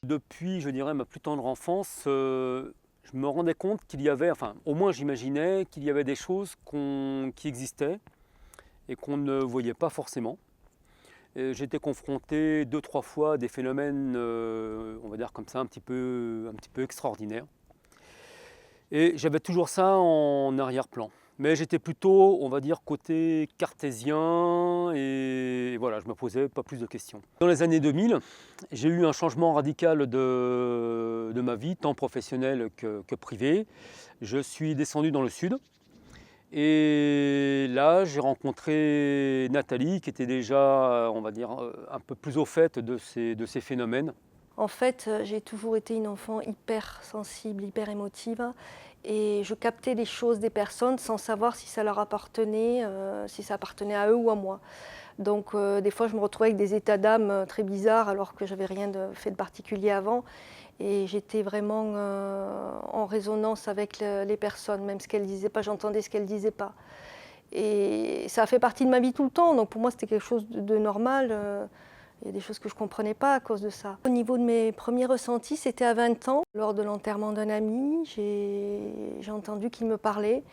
Depuis, je dirais, ma plus tendre enfance, je me rendais compte qu'il y avait, enfin, au moins j'imaginais qu'il y avait des choses qui existaient et qu'on ne voyait pas forcément. J'étais confronté 2-3 fois à des phénomènes, on va dire comme ça, un petit peu extraordinaires. Et j'avais toujours ça en arrière-plan. Mais j'étais plutôt, on va dire, côté cartésien et voilà, je ne me posais pas plus de questions. Dans les années 2000, j'ai eu un changement radical de ma vie, tant professionnelle que privée. Je suis descendu dans le sud et là, j'ai rencontré Nathalie qui était déjà, on va dire, un peu plus au fait de ces phénomènes. En fait, j'ai toujours été une enfant hyper sensible, hyper émotive et je captais les choses des personnes sans savoir si ça leur appartenait, si ça appartenait à eux ou à moi. Donc des fois, je me retrouvais avec des états d'âme très bizarres alors que j'avais rien fait de particulier avant et j'étais vraiment en résonance avec les personnes, même ce qu'elles disaient pas, j'entendais ce qu'elles disaient pas. Et ça a fait partie de ma vie tout le temps, donc pour moi, c'était quelque chose de normal. Il y a des choses que je ne comprenais pas à cause de ça. Au niveau de mes premiers ressentis, c'était à 20 ans. Lors de l'enterrement d'un ami, j'ai entendu qu'il me parlait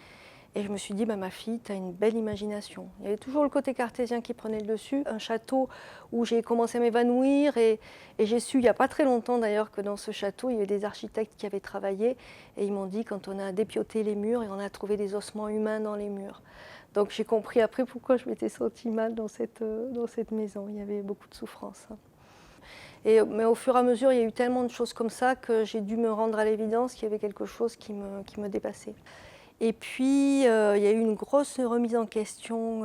et je me suis dit, bah, ma fille, tu as une belle imagination. Il y avait toujours le côté cartésien qui prenait le dessus. Un château où j'ai commencé à m'évanouir et j'ai su, il n'y a pas très longtemps d'ailleurs, que dans ce château, il y avait des architectes qui avaient travaillé et ils m'ont dit, quand on a dépioté les murs et on a trouvé des ossements humains dans les murs. Donc j'ai compris après pourquoi je m'étais sentie mal dans cette maison. Il y avait beaucoup de souffrance. Mais au fur et à mesure, il y a eu tellement de choses comme ça que j'ai dû me rendre à l'évidence qu'il y avait quelque chose qui me dépassait. Et puis, il y a eu une grosse remise en question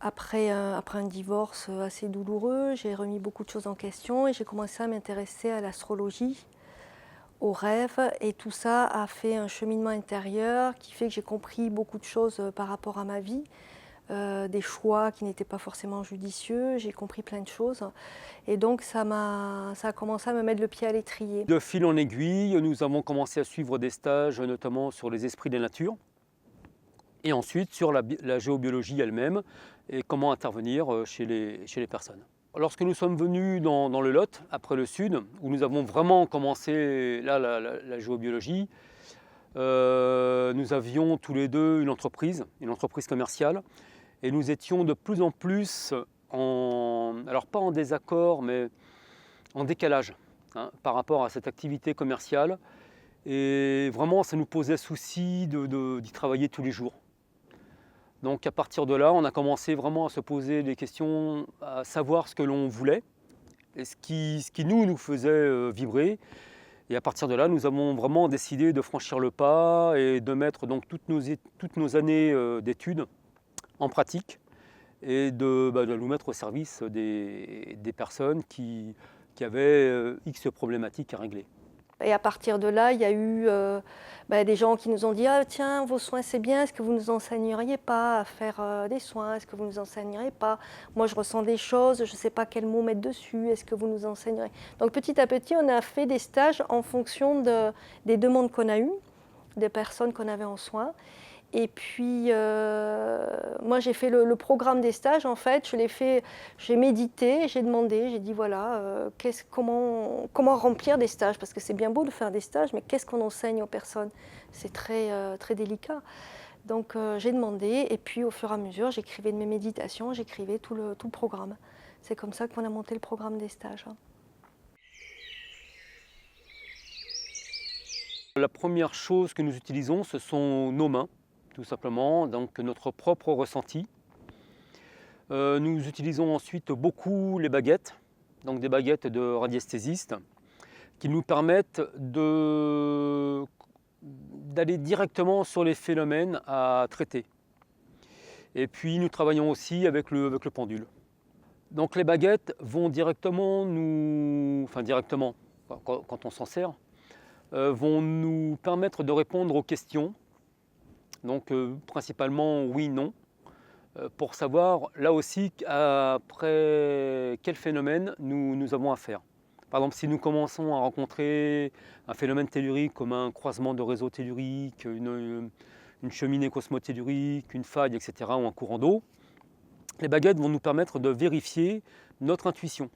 après un divorce assez douloureux. J'ai remis beaucoup de choses en question et j'ai commencé à m'intéresser à l'astrologie, aux rêves, et tout ça a fait un cheminement intérieur qui fait que j'ai compris beaucoup de choses par rapport à ma vie, des choix qui n'étaient pas forcément judicieux, j'ai compris plein de choses et donc ça a commencé à me mettre le pied à l'étrier. De fil en aiguille, nous avons commencé à suivre des stages, notamment sur les esprits de la nature, et ensuite sur la géobiologie elle-même et comment intervenir chez les personnes. Lorsque nous sommes venus dans le Lot, après le Sud, où nous avons vraiment commencé là, la géobiologie, nous avions tous les deux une entreprise commerciale, et nous étions de plus en plus alors pas en désaccord, mais en décalage par rapport à cette activité commerciale. Et vraiment, ça nous posait souci d'y travailler tous les jours. Donc à partir de là, on a commencé vraiment à se poser des questions, à savoir ce que l'on voulait, et ce qui nous faisait vibrer. Et à partir de là, nous avons vraiment décidé de franchir le pas et de mettre donc toutes nos années d'études en pratique et de nous mettre au service des personnes qui avaient X problématiques à régler. Et à partir de là, il y a eu des gens qui nous ont dit « Ah tiens, vos soins c'est bien, est-ce que vous ne nous enseigneriez pas à faire des soins? Est-ce que vous ne nous enseigneriez pas? Moi je ressens des choses, je ne sais pas quel mot mettre dessus, est-ce que vous nous enseignerez ?» Donc petit à petit, on a fait des stages en fonction des demandes qu'on a eues, des personnes qu'on avait en soins. Et puis, moi, j'ai fait le programme des stages, en fait. J'ai médité, j'ai demandé, j'ai dit, voilà, comment remplir des stages? Parce que c'est bien beau de faire des stages, mais qu'est-ce qu'on enseigne aux personnes? C'est très, très délicat. Donc, j'ai demandé, et puis, au fur et à mesure, j'écrivais de mes méditations, j'écrivais tout le programme. C'est comme ça qu'on a monté le programme des stages. La première chose que nous utilisons, ce sont nos mains, tout simplement, donc notre propre ressenti. Nous utilisons ensuite beaucoup les baguettes, donc des baguettes de radiesthésistes, qui nous permettent d'aller directement sur les phénomènes à traiter. Et puis nous travaillons aussi avec le pendule. Donc les baguettes vont directement quand on s'en sert, vont nous permettre de répondre aux questions, donc principalement oui, non, pour savoir là aussi après quel phénomène nous avons affaire. Par exemple, si nous commençons à rencontrer un phénomène tellurique comme un croisement de réseau tellurique, une cheminée cosmotellurique, une faille, etc., ou un courant d'eau, les baguettes vont nous permettre de vérifier notre intuition,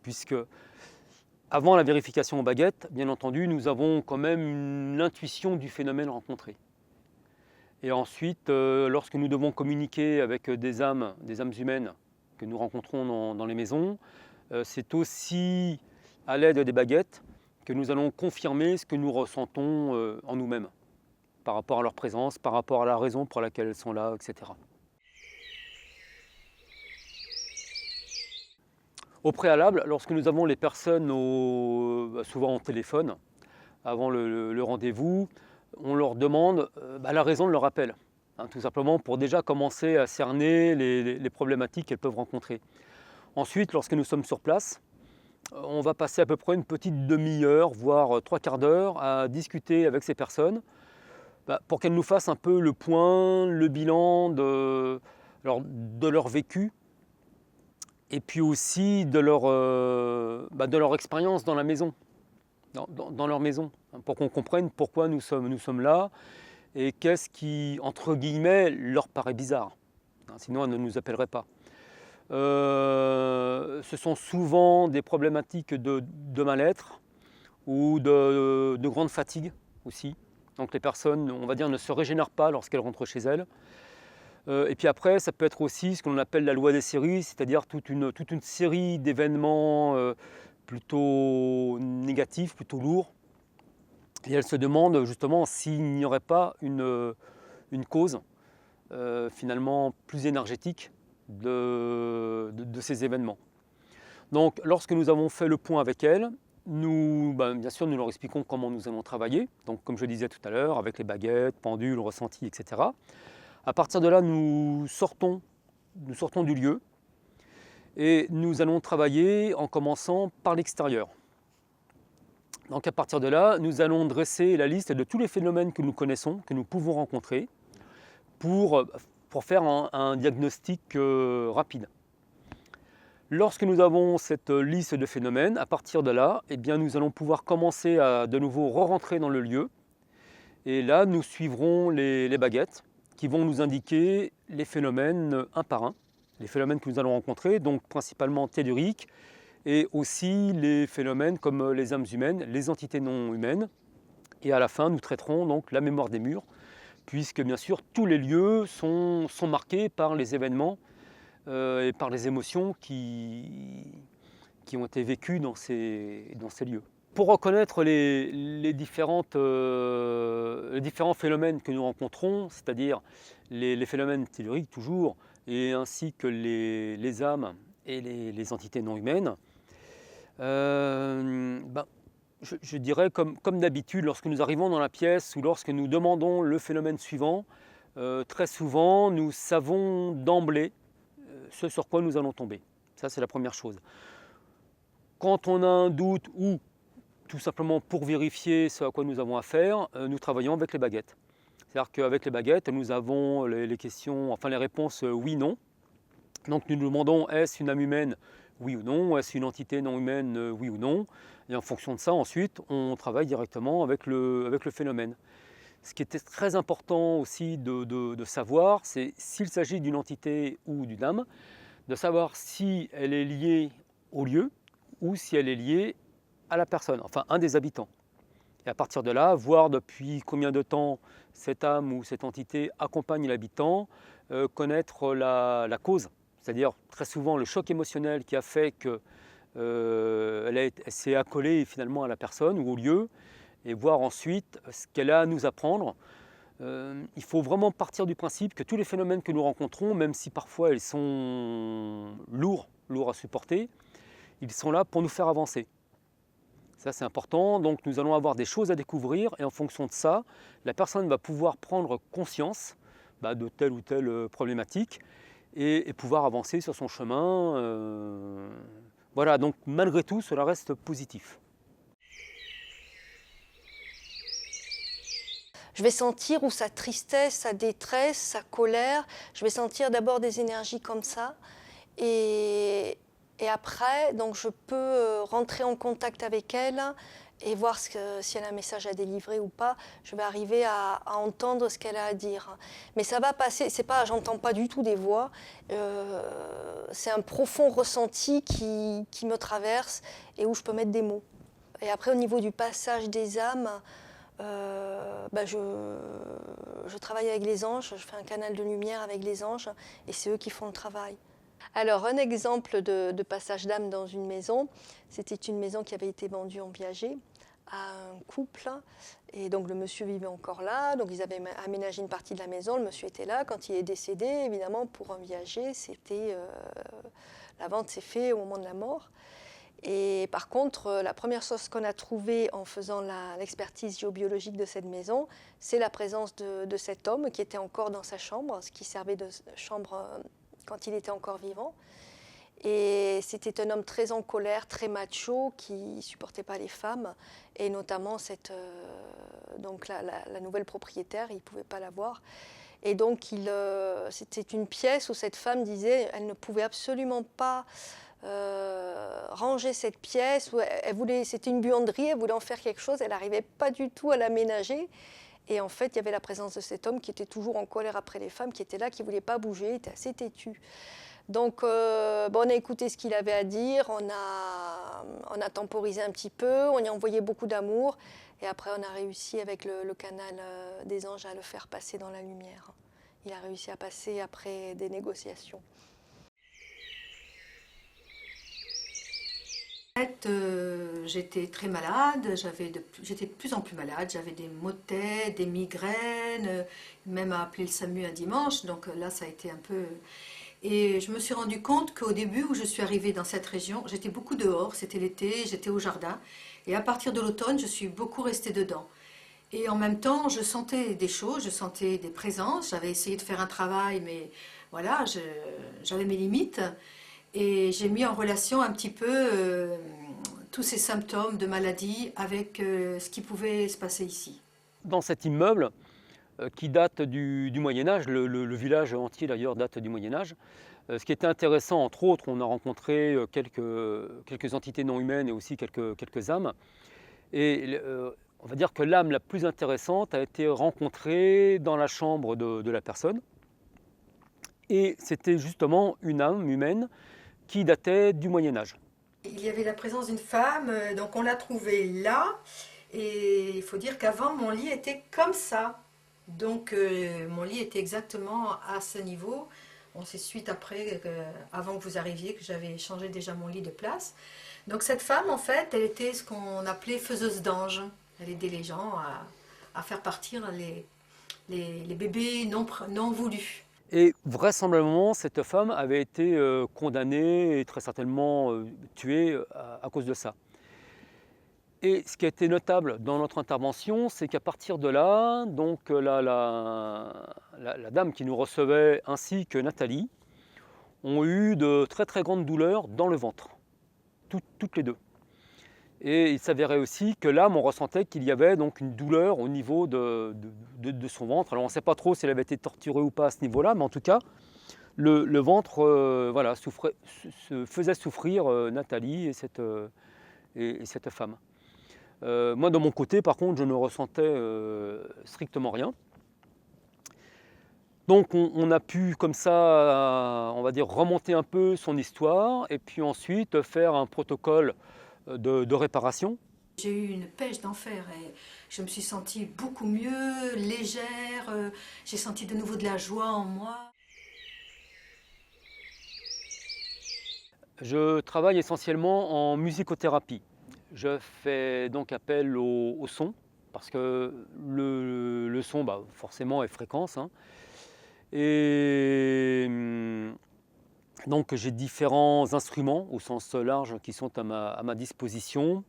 puisque avant la vérification aux baguettes, bien entendu, nous avons quand même une intuition du phénomène rencontré. Et ensuite, lorsque nous devons communiquer avec des âmes humaines que nous rencontrons dans les maisons, c'est aussi à l'aide des baguettes que nous allons confirmer ce que nous ressentons en nous-mêmes, par rapport à leur présence, par rapport à la raison pour laquelle elles sont là, etc. Au préalable, lorsque nous avons les personnes souvent au téléphone, avant le rendez-vous, on leur demande la raison de leur appel, hein, tout simplement pour déjà commencer à cerner les problématiques qu'elles peuvent rencontrer. Ensuite, lorsque nous sommes sur place, on va passer à peu près une petite demi-heure, voire 3/4 d'heure à discuter avec ces personnes pour qu'elles nous fassent un peu le point, le bilan de leur vécu et puis aussi de leur expérience dans la maison, dans leur maison, hein, pour qu'on comprenne pourquoi nous sommes là et qu'est-ce qui, entre guillemets, leur paraît bizarre. Hein, sinon, elles ne nous appelleraient pas. Ce sont souvent des problématiques de mal-être ou de grande fatigue aussi. Donc les personnes, on va dire, ne se régénèrent pas lorsqu'elles rentrent chez elles. Et puis après, ça peut être aussi ce qu'on appelle la loi des séries, c'est-à-dire toute une série d'événements plutôt négatifs, plutôt lourds. Et elles se demandent justement s'il n'y aurait pas une cause finalement plus énergétique de ces événements. Donc lorsque nous avons fait le point avec elles, bien sûr nous leur expliquons comment nous allons travailler, donc comme je disais tout à l'heure, avec les baguettes, pendules, ressentis, etc. À partir de là, nous sortons du lieu et nous allons travailler en commençant par l'extérieur. Donc à partir de là, nous allons dresser la liste de tous les phénomènes que nous connaissons, que nous pouvons rencontrer, pour faire un diagnostic rapide. Lorsque nous avons cette liste de phénomènes, à partir de là, nous allons pouvoir commencer à de nouveau re-rentrer dans le lieu. Et là, nous suivrons les baguettes qui vont nous indiquer les phénomènes un par un, les phénomènes que nous allons rencontrer, donc principalement telluriques, et aussi les phénomènes comme les âmes humaines, les entités non humaines. Et à la fin, nous traiterons donc la mémoire des murs, puisque bien sûr tous les lieux sont marqués par les événements et par les émotions qui ont été vécues dans ces lieux. Pour reconnaître les différents phénomènes que nous rencontrons, c'est-à-dire les phénomènes telluriques toujours, et ainsi que les âmes et les entités non humaines, je dirais comme d'habitude, lorsque nous arrivons dans la pièce ou lorsque nous demandons le phénomène suivant, très souvent nous savons d'emblée ce sur quoi nous allons tomber. Ça, c'est la première chose. Quand on a un doute ou tout simplement pour vérifier ce à quoi nous avons affaire, nous travaillons avec les baguettes. C'est-à-dire qu'avec les baguettes, nous avons les réponses oui-non. Donc nous nous demandons, est-ce une âme humaine, oui ou non, est-ce une entité non humaine, oui ou non. Et en fonction de ça, ensuite, on travaille directement avec le phénomène. Ce qui était très important aussi de savoir, c'est s'il s'agit d'une entité ou d'une âme, de savoir si elle est liée au lieu ou si elle est liée à la personne, enfin un des habitants. Et à partir de là, voir depuis combien de temps cette âme ou cette entité accompagne l'habitant, connaître la cause, c'est-à-dire très souvent le choc émotionnel qui a fait qu'elle s'est accolée finalement à la personne ou au lieu, et voir ensuite ce qu'elle a à nous apprendre. Il faut vraiment partir du principe que tous les phénomènes que nous rencontrons, même si parfois ils sont lourds à supporter, ils sont là pour nous faire avancer. Ça, c'est important. Donc nous allons avoir des choses à découvrir et en fonction de ça, la personne va pouvoir prendre conscience de telle ou telle problématique et pouvoir avancer sur son chemin. Voilà, donc malgré tout, cela reste positif. Je vais sentir ou sa tristesse, sa détresse, sa colère. Je vais sentir d'abord des énergies comme ça. Et après, donc je peux rentrer en contact avec elle et voir si elle a un message à délivrer ou pas. Je vais arriver à entendre ce qu'elle a à dire. Mais ça va passer, j'entends pas du tout des voix. C'est un profond ressenti qui me traverse et où je peux mettre des mots. Et après, au niveau du passage des âmes, je travaille avec les anges, je fais un canal de lumière avec les anges et c'est eux qui font le travail. Alors, un exemple de passage d'âme dans une maison, c'était une maison qui avait été vendue en viager à un couple. Et donc, le monsieur vivait encore là. Donc, ils avaient aménagé une partie de la maison. Le monsieur était là. Quand il est décédé, évidemment, pour un viager, la vente s'est faite au moment de la mort. Et par contre, la première chose qu'on a trouvée en faisant l'expertise géobiologique de cette maison, c'est la présence de cet homme qui était encore dans sa chambre, ce qui servait de chambre quand il était encore vivant. Et c'était un homme très en colère, très macho, qui ne supportait pas les femmes. Et notamment, la nouvelle propriétaire, il ne pouvait pas la voir. Et donc, c'était une pièce où cette femme disait qu'elle ne pouvait absolument pas ranger cette pièce. C'était une buanderie, elle voulait en faire quelque chose, elle n'arrivait pas du tout à l'aménager. Et en fait, il y avait la présence de cet homme qui était toujours en colère après les femmes, qui était là, qui ne voulait pas bouger, il était assez têtu. Donc, on a écouté ce qu'il avait à dire, on a temporisé un petit peu, on y a envoyé beaucoup d'amour. Et après, on a réussi avec le canal des anges à le faire passer dans la lumière. Il a réussi à passer après des négociations. En fait, j'étais très malade, j'étais de plus en plus malade, j'avais des maux de tête, des migraines, même à appeler le SAMU un dimanche, donc là ça a été un peu... Et je me suis rendu compte qu'au début où je suis arrivée dans cette région, j'étais beaucoup dehors, c'était l'été, j'étais au jardin, et à partir de l'automne, je suis beaucoup restée dedans. Et en même temps, je sentais des choses, je sentais des présences, j'avais essayé de faire un travail, mais voilà, j'avais mes limites. Et j'ai mis en relation un petit peu tous ces symptômes de maladie avec ce qui pouvait se passer ici. Dans cet immeuble qui date du Moyen-Âge, le village entier d'ailleurs date du Moyen-Âge, ce qui était intéressant, entre autres, on a rencontré quelques entités non humaines et aussi quelques âmes. Et on va dire que l'âme la plus intéressante a été rencontrée dans la chambre de la personne. Et c'était justement une âme humaine qui datait du Moyen-Âge. Il y avait la présence d'une femme, donc on l'a trouvée là. Et il faut dire qu'avant, mon lit était comme ça. Donc mon lit était exactement à ce niveau. Bon, c'est suite après, avant que vous arriviez, que j'avais changé déjà mon lit de place. Donc cette femme, en fait, elle était ce qu'on appelait faiseuse d'anges. Elle aidait les gens à faire partir les bébés non voulus. Et vraisemblablement, cette femme avait été condamnée et très certainement tuée à cause de ça. Et ce qui a été notable dans notre intervention, c'est qu'à partir de là, donc la dame qui nous recevait ainsi que Nathalie ont eu de très très grandes douleurs dans le ventre, toutes les deux. Et il s'avérait aussi que l'âme, on ressentait qu'il y avait donc une douleur au niveau de son ventre. Alors on ne sait pas trop si elle avait été torturée ou pas à ce niveau-là, mais en tout cas, le ventre faisait souffrir Nathalie et cette femme. Moi, de mon côté, par contre, je ne ressentais strictement rien. Donc on a pu comme ça, on va dire, remonter un peu son histoire et puis ensuite faire un protocole de réparation. J'ai eu une pêche d'enfer et je me suis sentie beaucoup mieux, légère, j'ai senti de nouveau de la joie en moi. Je travaille essentiellement en musicothérapie. Je fais donc appel au son parce que le son forcément est fréquence. Et donc j'ai différents instruments au sens large qui sont à ma disposition.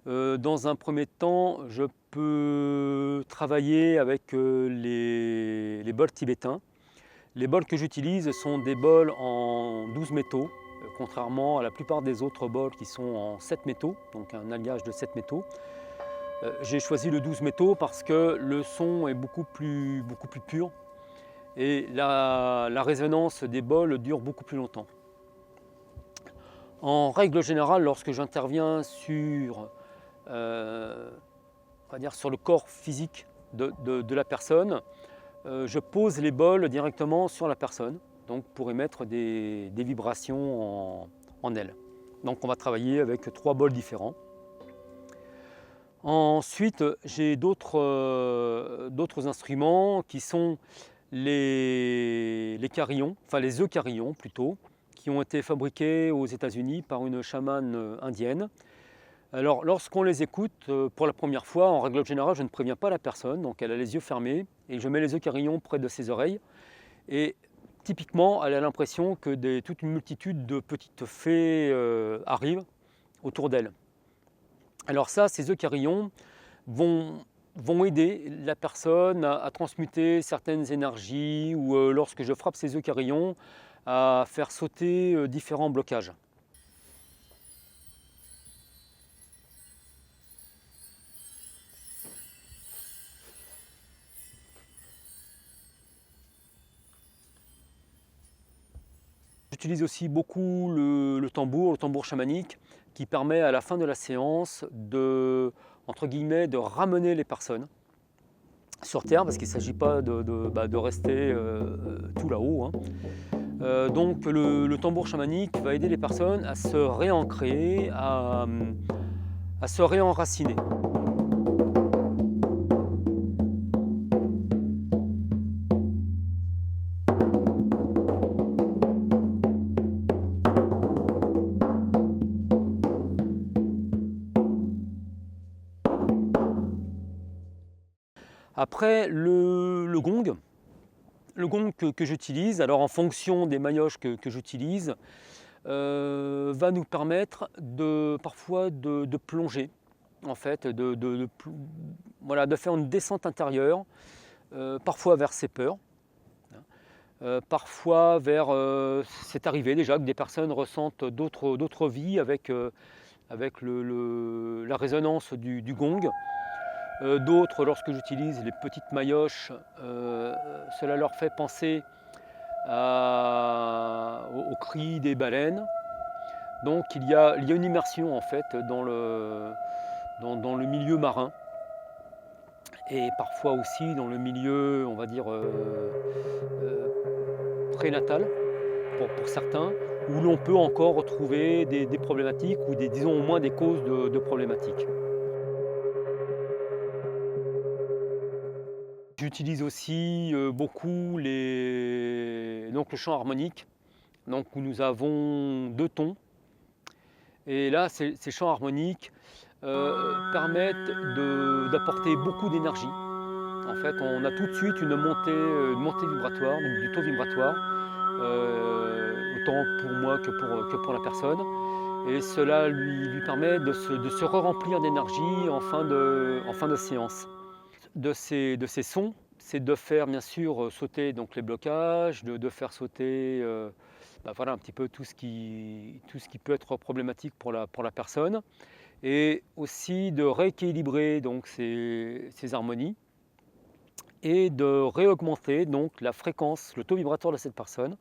Dans un premier temps, je peux travailler avec les bols tibétains. Les bols que j'utilise sont des bols en 12 métaux, contrairement à la plupart des autres bols qui sont en 7 métaux, donc un alliage de 7 métaux. J'ai choisi le 12 métaux parce que le son est beaucoup plus pur et la résonance des bols dure beaucoup plus longtemps. En règle générale, lorsque j'interviens sur le corps physique de la personne, je pose les bols directement sur la personne, donc pour émettre des vibrations en elle. Donc on va travailler avec 3 bols différents. Ensuite, j'ai d'autres instruments qui sont les carillons, enfin les eucarillons plutôt, qui ont été fabriqués aux États-Unis par une chamane indienne. Alors, lorsqu'on les écoute pour la première fois, en règle générale, je ne préviens pas la personne, donc elle a les yeux fermés et je mets les eucarillons près de ses oreilles. Et typiquement, elle a l'impression que toute une multitude de petites fées arrivent autour d'elle. Alors ça, ces eucarillons vont aider la personne à transmuter certaines énergies ou lorsque je frappe ces eucarillons, à faire sauter différents blocages. J'utilise aussi beaucoup le tambour chamanique, qui permet à la fin de la séance entre guillemets, de ramener les personnes sur Terre, parce qu'il ne s'agit pas de rester tout là-haut. Hein. Donc le tambour chamanique va aider les personnes à se réancrer, à se réenraciner. Après, le gong que j'utilise, alors en fonction des maillotches que j'utilise, va nous permettre parfois de plonger, en fait, voilà, de faire une descente intérieure, parfois vers ses peurs, parfois vers... c'est arrivé déjà que des personnes ressentent d'autres vies avec la résonance du gong. D'autres, lorsque j'utilise les petites maillotches, cela leur fait penser au cri des baleines. Donc il y a une immersion en fait dans le milieu marin et parfois aussi dans le milieu, on va dire, prénatal pour certains, où l'on peut encore retrouver des problématiques ou disons au moins des causes de problématiques. J'utilise aussi beaucoup le chant harmonique, donc où nous avons 2 tons. Et là, ces chants harmoniques permettent d'apporter beaucoup d'énergie. En fait, on a tout de suite une montée vibratoire, donc du taux vibratoire, autant pour moi que pour la personne. Et cela lui permet de se re-remplir d'énergie en fin de séance. De ces sons, c'est de faire bien sûr sauter donc, les blocages, de faire sauter voilà, un petit peu tout ce qui peut être problématique pour la personne, et aussi de rééquilibrer donc, ces harmonies et de réaugmenter donc, la fréquence, le taux vibratoire de cette personne,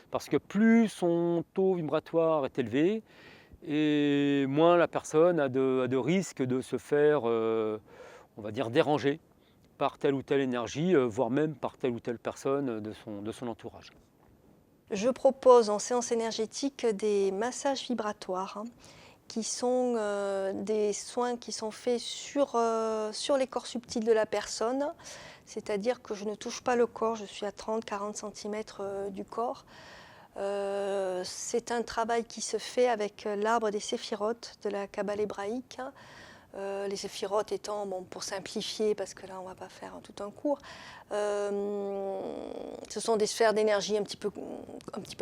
parce que plus son taux vibratoire est élevé, et moins la personne a de risques de se faire, on va dire, déranger par telle ou telle énergie, voire même par telle ou telle personne de son entourage. Je propose en séance énergétique des massages vibratoires, qui sont des soins qui sont faits sur les corps subtils de la personne, c'est-à-dire que je ne touche pas le corps, je suis à 30-40 cm du corps. C'est un travail qui se fait avec l'arbre des séphirotes de la Kabbale hébraïque. Les séphirotes étant, bon, pour simplifier, parce que là on ne va pas faire tout un cours, ce sont des sphères d'énergie un petit peu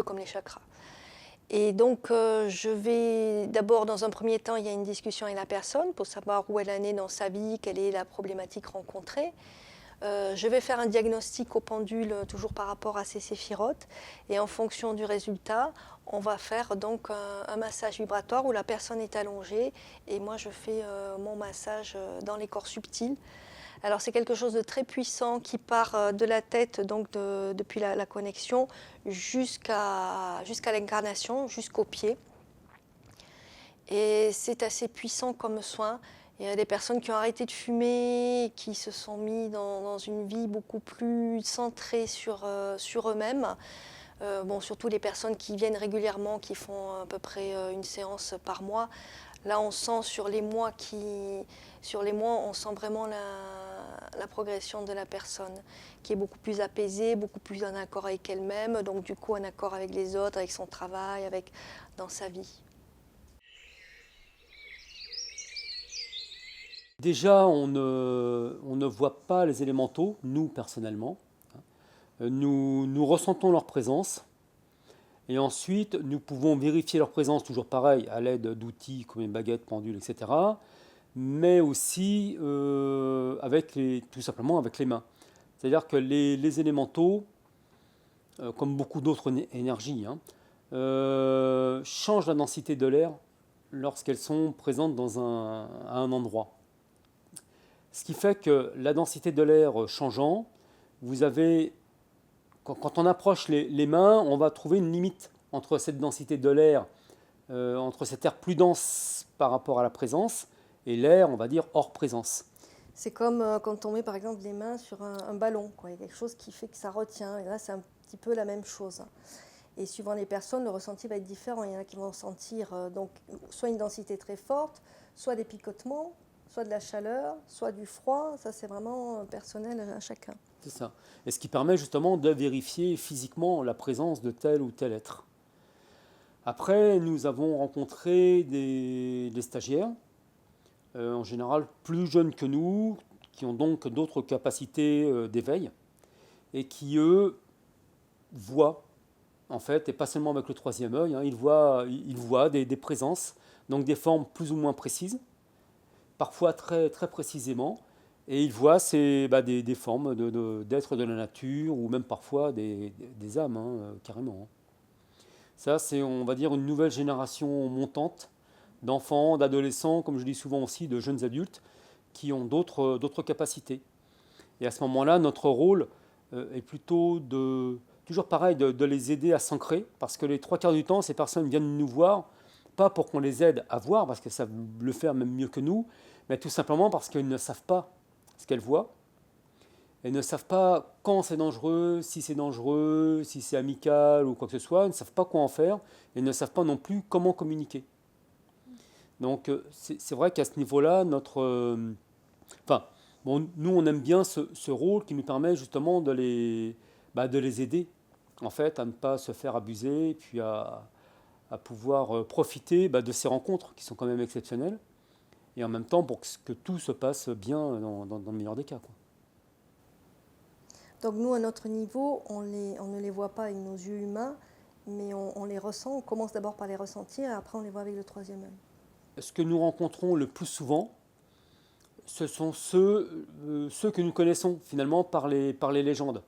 comme les chakras. Et donc je vais d'abord, dans un premier temps, il y a une discussion avec la personne pour savoir où elle en est dans sa vie, quelle est la problématique rencontrée. Je vais faire un diagnostic au pendule, toujours par rapport à ces séphirotes, et en fonction du résultat, on va faire donc un massage vibratoire où la personne est allongée et moi je fais mon massage dans les corps subtils. Alors c'est quelque chose de très puissant qui part de la tête, donc depuis la connexion jusqu'à l'incarnation, jusqu'aux pieds. Et c'est assez puissant comme soin. Il y a des personnes qui ont arrêté de fumer, qui se sont mis dans une vie beaucoup plus centrée sur eux-mêmes. Bon, surtout les personnes qui viennent régulièrement, qui font à peu près une séance par mois. Là, on sent sur les mois, on sent vraiment la progression de la personne, qui est beaucoup plus apaisée, beaucoup plus en accord avec elle-même, donc du coup en accord avec les autres, avec son travail, dans sa vie. Déjà, on ne voit pas les élémentaux, nous personnellement. Nous ressentons leur présence. Et ensuite, nous pouvons vérifier leur présence, toujours pareil, à l'aide d'outils comme une baguette, pendule, etc. Mais aussi tout simplement avec les mains. C'est-à-dire que les élémentaux, comme beaucoup d'autres énergies, changent la densité de l'air lorsqu'elles sont présentes à un endroit. Ce qui fait que la densité de l'air changeant, vous avez, quand on approche les mains, on va trouver une limite entre cette densité de l'air, entre cet air plus dense par rapport à la présence, et l'air, on va dire, hors présence. C'est comme quand on met par exemple les mains sur un ballon, quoi. Il y a quelque chose qui fait que ça retient, et là c'est un petit peu la même chose. Et suivant les personnes, le ressenti va être différent. Il y en a qui vont sentir donc, soit une densité très forte, soit des picotements, soit de la chaleur, soit du froid. Ça, c'est vraiment personnel à chacun. C'est ça. Et ce qui permet justement de vérifier physiquement la présence de tel ou tel être. Après, nous avons rencontré des stagiaires, en général plus jeunes que nous, qui ont donc d'autres capacités d'éveil, et qui, eux, voient, en fait, et pas seulement avec le troisième œil, ils voient des présences, donc des formes plus ou moins précises, parfois très, très précisément, et ils voient des formes d'êtres de la nature, ou même parfois des âmes, carrément. Ça, c'est, on va dire, une nouvelle génération montante d'enfants, d'adolescents, comme je dis souvent aussi, de jeunes adultes, qui ont d'autres capacités. Et à ce moment-là, notre rôle est plutôt toujours pareil, de les aider à s'ancrer, parce que les 3 quarts du temps, ces personnes viennent nous voir, pas pour qu'on les aide à voir, parce qu'elles savent le faire même mieux que nous, mais tout simplement parce qu'elles ne savent pas ce qu'elles voient. Elles ne savent pas quand c'est dangereux, si c'est amical ou quoi que ce soit. Elles ne savent pas quoi en faire. Elles ne savent pas non plus comment communiquer. Donc c'est vrai qu'à ce niveau-là, nous on aime bien ce rôle qui nous permet justement de les aider en fait à ne pas se faire abuser et puis à pouvoir profiter de ces rencontres qui sont quand même exceptionnelles et en même temps pour que tout se passe bien dans le meilleur des cas, quoi. Donc nous, à notre niveau, on ne les voit pas avec nos yeux humains, mais on les ressent. On commence d'abord par les ressentir et après on les voit avec le troisième œil. Ce que nous rencontrons le plus souvent, ce sont ceux que nous connaissons finalement par les légendes.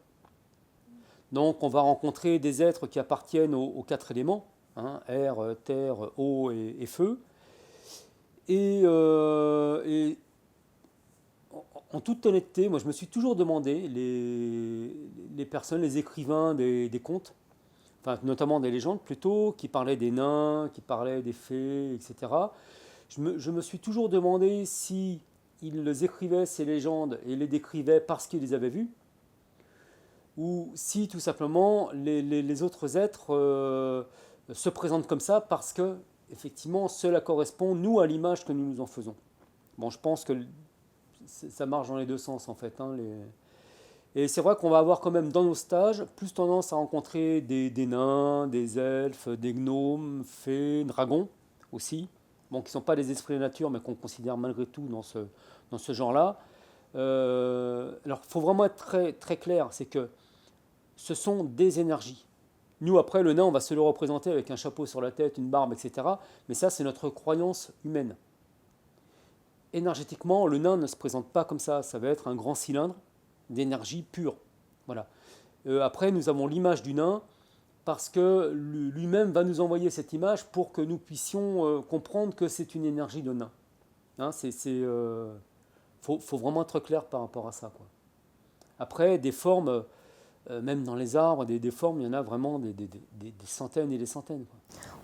Donc on va rencontrer des êtres qui appartiennent aux 4 éléments, air, terre, eau et feu. Et en toute honnêteté, moi je me suis toujours demandé, les personnes, les écrivains des contes, enfin, notamment des légendes plutôt, qui parlaient des nains, qui parlaient des fées, etc. Je me suis toujours demandé si ils écrivaient ces légendes et les décrivaient parce qu'ils les avaient vues, ou si tout simplement les autres êtres se présentent comme ça parce que, effectivement, cela correspond, nous, à l'image que nous nous en faisons. Bon, je pense que ça marche dans les deux sens, en fait. Et c'est vrai qu'on va avoir quand même, dans nos stages, plus tendance à rencontrer des nains, des elfes, des gnomes, fées, dragons aussi, bon, qui ne sont pas des esprits de nature, mais qu'on considère malgré tout dans ce genre-là. Alors, il faut vraiment être très, très clair, c'est que ce sont des énergies. Nous, après, le nain, on va se le représenter avec un chapeau sur la tête, une barbe, etc. Mais ça, c'est notre croyance humaine. Énergétiquement, le nain ne se présente pas comme ça. Ça va être un grand cylindre d'énergie pure. Voilà. Après, nous avons l'image du nain parce que lui-même va nous envoyer cette image pour que nous puissions comprendre que c'est une énergie de nain. Faut vraiment être clair par rapport à ça, quoi. Après, des formes, même dans les arbres, des formes, il y en a vraiment des centaines et des centaines, quoi.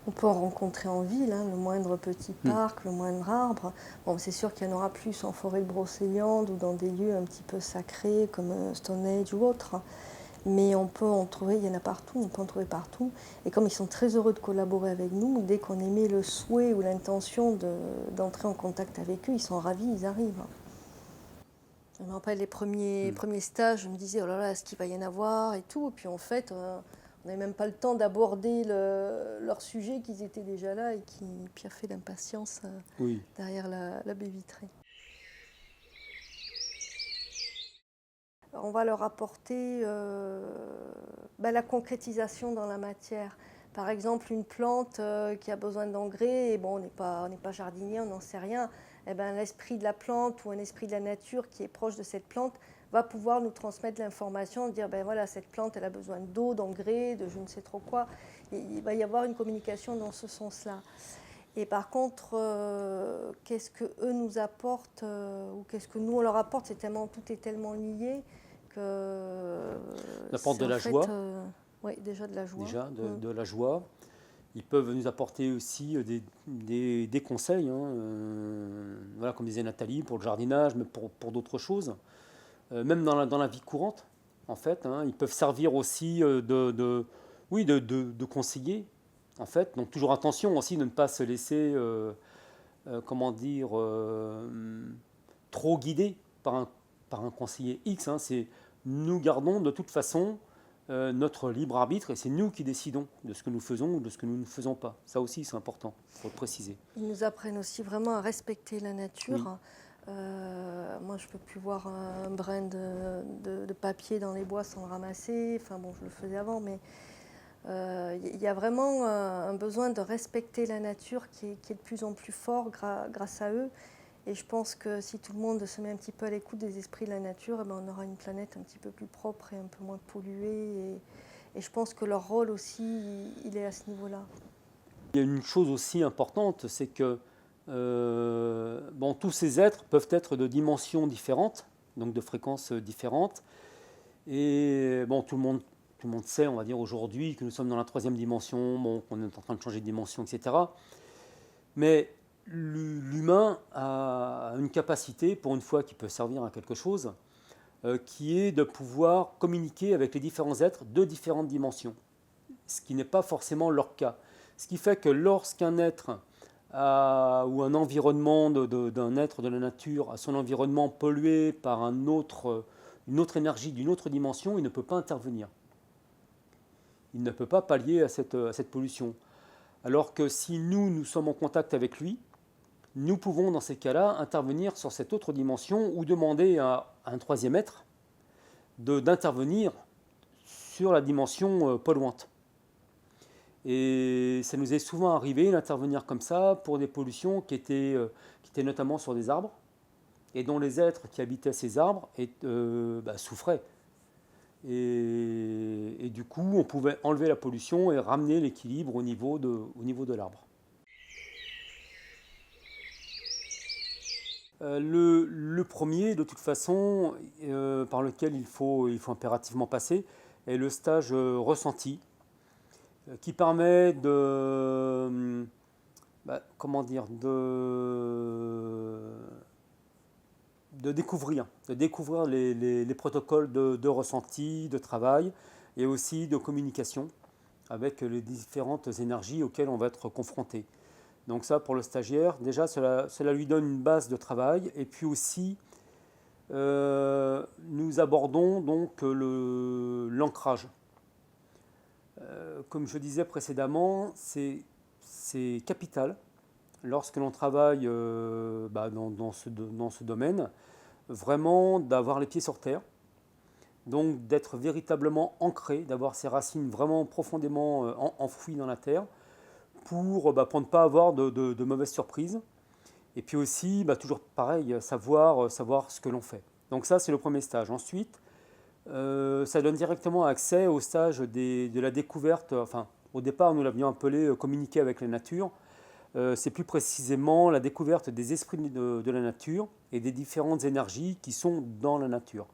On peut en rencontrer en ville, le moindre petit parc, le moindre arbre. Bon, c'est sûr qu'il y en aura plus en forêt de Brocéliande ou dans des lieux un petit peu sacrés comme Stonehenge ou autre. Mais on peut en trouver, il y en a partout, on peut en trouver partout. Et comme ils sont très heureux de collaborer avec nous, dès qu'on émet le souhait ou l'intention d'entrer en contact avec eux, ils sont ravis, ils arrivent. Je me rappelle les premiers stages, je me disais, oh là là, est-ce qu'il va y en avoir et tout. Et puis en fait, on n'avait même pas le temps d'aborder leur sujet, qu'ils étaient déjà là et qui piaffaient d'impatience derrière la baie vitrée. On va leur apporter la concrétisation dans la matière. Par exemple, une plante qui a besoin d'engrais, et bon, on n'est pas jardinier, on n'en sait rien. Eh ben, l'esprit de la plante ou un esprit de la nature qui est proche de cette plante va pouvoir nous transmettre l'information, dire ben voilà, cette plante elle a besoin d'eau, d'engrais, de je ne sais trop quoi. Il va y avoir une communication dans ce sens-là. Et par contre, qu'est-ce qu'eux nous apportent ou qu'est-ce que nous on leur apporte, tout est tellement lié que... Ils apportent de la joie. Oui, déjà de la joie. De la joie. Ils peuvent nous apporter aussi des conseils, voilà, comme disait Nathalie, pour le jardinage, mais pour d'autres choses. Même dans la vie courante, en fait. Ils peuvent servir aussi de conseiller, en fait. Donc toujours attention aussi de ne pas se laisser, trop guider par un conseiller X. Nous gardons de toute façon notre libre arbitre et c'est nous qui décidons de ce que nous faisons ou de ce que nous ne faisons pas. Ça aussi, c'est important, il faut le préciser. Ils nous apprennent aussi vraiment à respecter la nature. Oui. Moi, je ne peux plus voir un brin de papier dans les bois sans le ramasser. Enfin bon, je le faisais avant, mais il y a vraiment un besoin de respecter la nature qui est de plus en plus fort grâce à eux. Et je pense que si tout le monde se met un petit peu à l'écoute des esprits de la nature, on aura une planète un petit peu plus propre et un peu moins polluée. Et je pense que leur rôle aussi, il est à ce niveau-là. Il y a une chose aussi importante, c'est que tous ces êtres peuvent être de dimensions différentes, donc de fréquences différentes. Et tout le monde sait, on va dire aujourd'hui, que nous sommes dans la 3e dimension, qu'on est en train de changer de dimension, etc. Mais l'humain a une capacité, pour une fois, qui peut servir à quelque chose, qui est de pouvoir communiquer avec les différents êtres de différentes dimensions, ce qui n'est pas forcément leur cas. Ce qui fait que lorsqu'un être ou un environnement d'un être de la nature a son environnement pollué par une autre énergie d'une autre dimension, il ne peut pas intervenir. Il ne peut pas pallier à cette pollution. Alors que si nous sommes en contact avec lui, nous pouvons dans ces cas-là intervenir sur cette autre dimension ou demander à un 3e être d'intervenir sur la dimension polluante. Et ça nous est souvent arrivé d'intervenir comme ça pour des pollutions qui étaient notamment sur des arbres et dont les êtres qui habitaient ces arbres souffraient. Et du coup, on pouvait enlever la pollution et ramener l'équilibre au niveau de l'arbre. Le premier, de toute façon, par lequel il faut impérativement passer, est le stage ressenti, qui permet de découvrir les protocoles de ressenti, de travail et aussi de communication avec les différentes énergies auxquelles on va être confronté. Donc ça, pour le stagiaire, déjà, cela lui donne une base de travail. Et puis aussi, nous abordons donc l'ancrage. Comme je disais précédemment, c'est capital lorsque l'on travaille dans ce domaine, vraiment d'avoir les pieds sur terre, donc d'être véritablement ancré, d'avoir ses racines vraiment profondément enfouies dans la terre, pour ne pas avoir de mauvaises surprises. Et puis aussi, toujours pareil, savoir ce que l'on fait. Donc ça, c'est le premier stage. Ensuite, ça donne directement accès au stage de la découverte. Enfin, au départ, nous l'avions appelé communiquer avec la nature. C'est plus précisément la découverte des esprits de la nature et des différentes énergies qui sont dans la nature.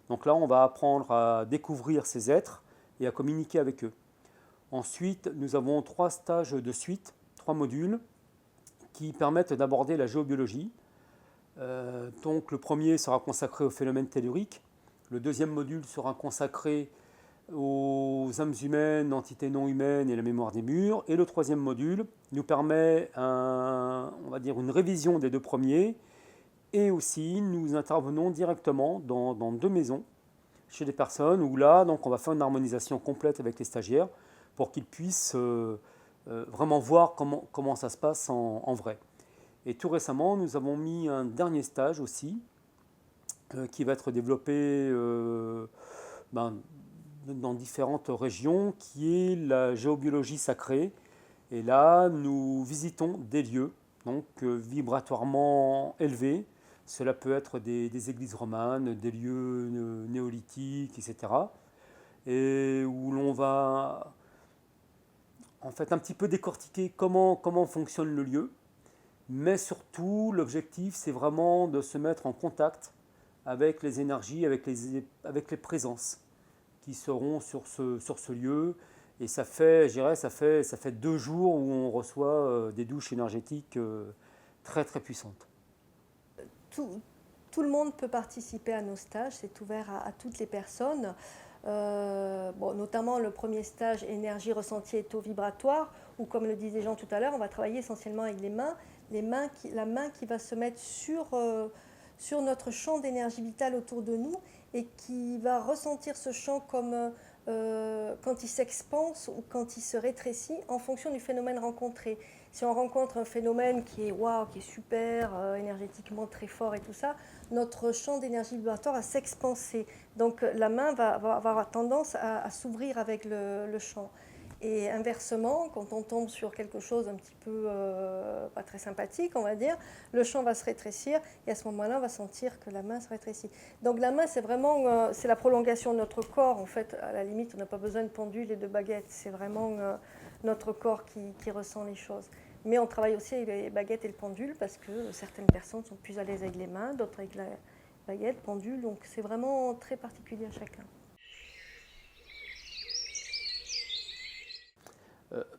Donc là, on va apprendre à découvrir ces êtres et à communiquer avec eux. Ensuite, nous avons 3 stages de suite, 3 modules qui permettent d'aborder la géobiologie. Donc le premier sera consacré aux phénomènes telluriques. Le deuxième module sera consacré aux âmes humaines, entités non humaines et la mémoire des murs. Et le troisième module nous permet on va dire une révision des deux premiers. Et aussi, nous intervenons directement dans 2 maisons, chez des personnes où là, donc, on va faire une harmonisation complète avec les stagiaires pour qu'ils puissent vraiment voir comment ça se passe en vrai. Et tout récemment, nous avons mis un dernier stage aussi qui va être développé dans différentes régions, qui est la géobiologie sacrée. Et là, nous visitons des lieux donc, vibratoirement élevés. Cela peut être des églises romanes, des lieux néolithiques, etc. Et où l'on va en fait un petit peu décortiquer comment fonctionne le lieu. Mais surtout, l'objectif, c'est vraiment de se mettre en contact avec les énergies, avec les présences qui seront sur ce lieu. Et ça fait, je dirais, ça fait 2 jours où on reçoit des douches énergétiques très très puissantes. Tout le monde peut participer à nos stages, c'est ouvert à toutes les personnes. Notamment le premier stage énergie ressentie et taux vibratoire, où comme le disait Jean tout à l'heure, on va travailler essentiellement avec les mains. La main qui va se mettre sur notre champ d'énergie vitale autour de nous et qui va ressentir ce champ comme quand il s'expanse ou quand il se rétrécit en fonction du phénomène rencontré. Si on rencontre un phénomène qui est waouh, qui est super, énergétiquement très fort et tout ça, notre champ d'énergie vibratoire va s'expanser. Donc la main va avoir tendance à s'ouvrir avec le champ. Et inversement, quand on tombe sur quelque chose un petit peu pas très sympathique, on va dire, le champ va se rétrécir et à ce moment-là, on va sentir que la main se rétrécit. Donc la main, c'est vraiment c'est la prolongation de notre corps. En fait, à la limite, on n'a pas besoin de pendule et de baguette. C'est vraiment notre corps qui ressent les choses. Mais on travaille aussi avec les baguettes et le pendule parce que certaines personnes sont plus à l'aise avec les mains, d'autres avec la baguette, pendule. Donc c'est vraiment très particulier à chacun.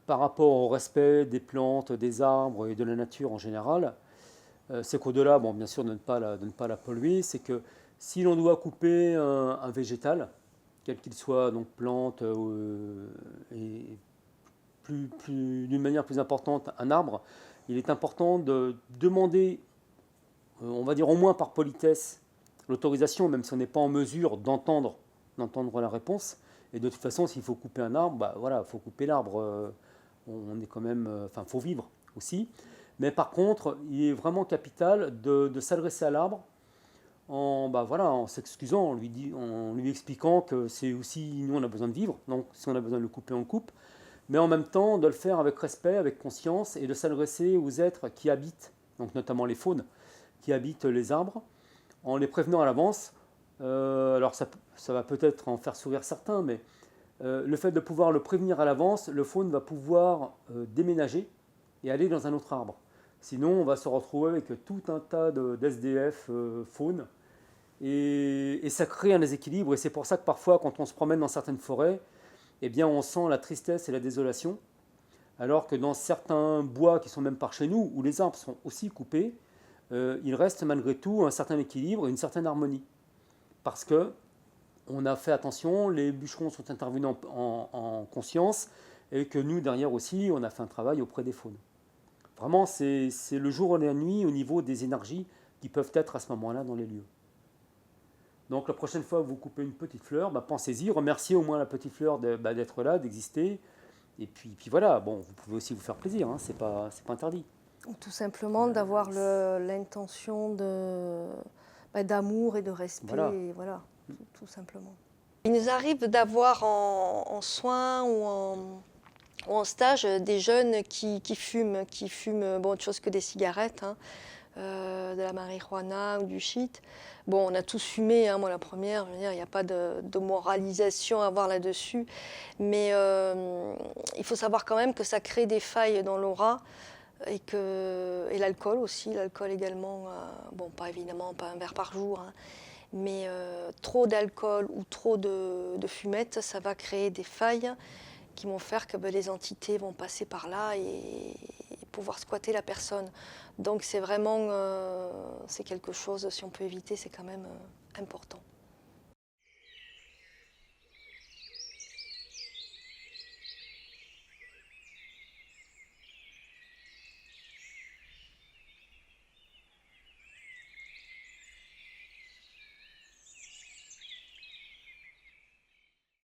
Par rapport au respect des plantes, des arbres et de la nature en général, c'est qu'au-delà, bon, bien sûr, de ne pas la polluer, c'est que si l'on doit couper un végétal, quel qu'il soit, donc plante et d'une manière plus importante un arbre, il est important de demander, on va dire au moins par politesse, l'autorisation, même si on n'est pas en mesure d'entendre la réponse. Et de toute façon, s'il faut couper un arbre, bah voilà, il faut couper l'arbre. On est quand même, enfin, faut vivre aussi. Mais par contre, il est vraiment capital de s'adresser à l'arbre en s'excusant, en lui expliquant que c'est aussi, nous on a besoin de vivre, donc si on a besoin de le couper, on le coupe. Mais en même temps, de le faire avec respect, avec conscience, et de s'adresser aux êtres qui habitent, donc notamment les faunes, qui habitent les arbres, en les prévenant à l'avance. Alors ça va peut-être en faire sourire certains, mais le fait de pouvoir le prévenir à l'avance, le faune va pouvoir déménager et aller dans un autre arbre. Sinon, on va se retrouver avec tout un tas d'SDF faune, et ça crée un déséquilibre. Et c'est pour ça que parfois, quand on se promène dans certaines forêts, eh bien, on sent la tristesse et la désolation, alors que dans certains bois qui sont même par chez nous, où les arbres sont aussi coupés, il reste malgré tout un certain équilibre et une certaine harmonie. Parce que on a fait attention, les bûcherons sont intervenus en conscience, et que nous, derrière aussi, on a fait un travail auprès des faunes. Vraiment, c'est le jour et la nuit au niveau des énergies qui peuvent être à ce moment-là dans les lieux. Donc la prochaine fois que vous coupez une petite fleur, pensez-y, remerciez au moins la petite fleur d'être là, d'exister. Et puis voilà, bon, vous pouvez aussi vous faire plaisir, hein, c'est pas interdit. Tout simplement d'avoir l'intention d'amour et de respect, voilà, tout simplement. Il nous arrive d'avoir en soins ou en stage des jeunes qui fument autre chose que des cigarettes, de la marijuana ou du shit. Bon, on a tous fumé, moi la première, je veux dire, il n'y a pas de moralisation à avoir là-dessus, mais il faut savoir quand même que ça crée des failles dans l'aura. Et l'alcool aussi, l'alcool également, pas évidemment pas un verre par jour, mais trop d'alcool ou trop de fumette, ça va créer des failles qui vont faire que les entités vont passer par là et pouvoir squatter la personne. Donc c'est vraiment, c'est quelque chose, si on peut éviter, c'est quand même important.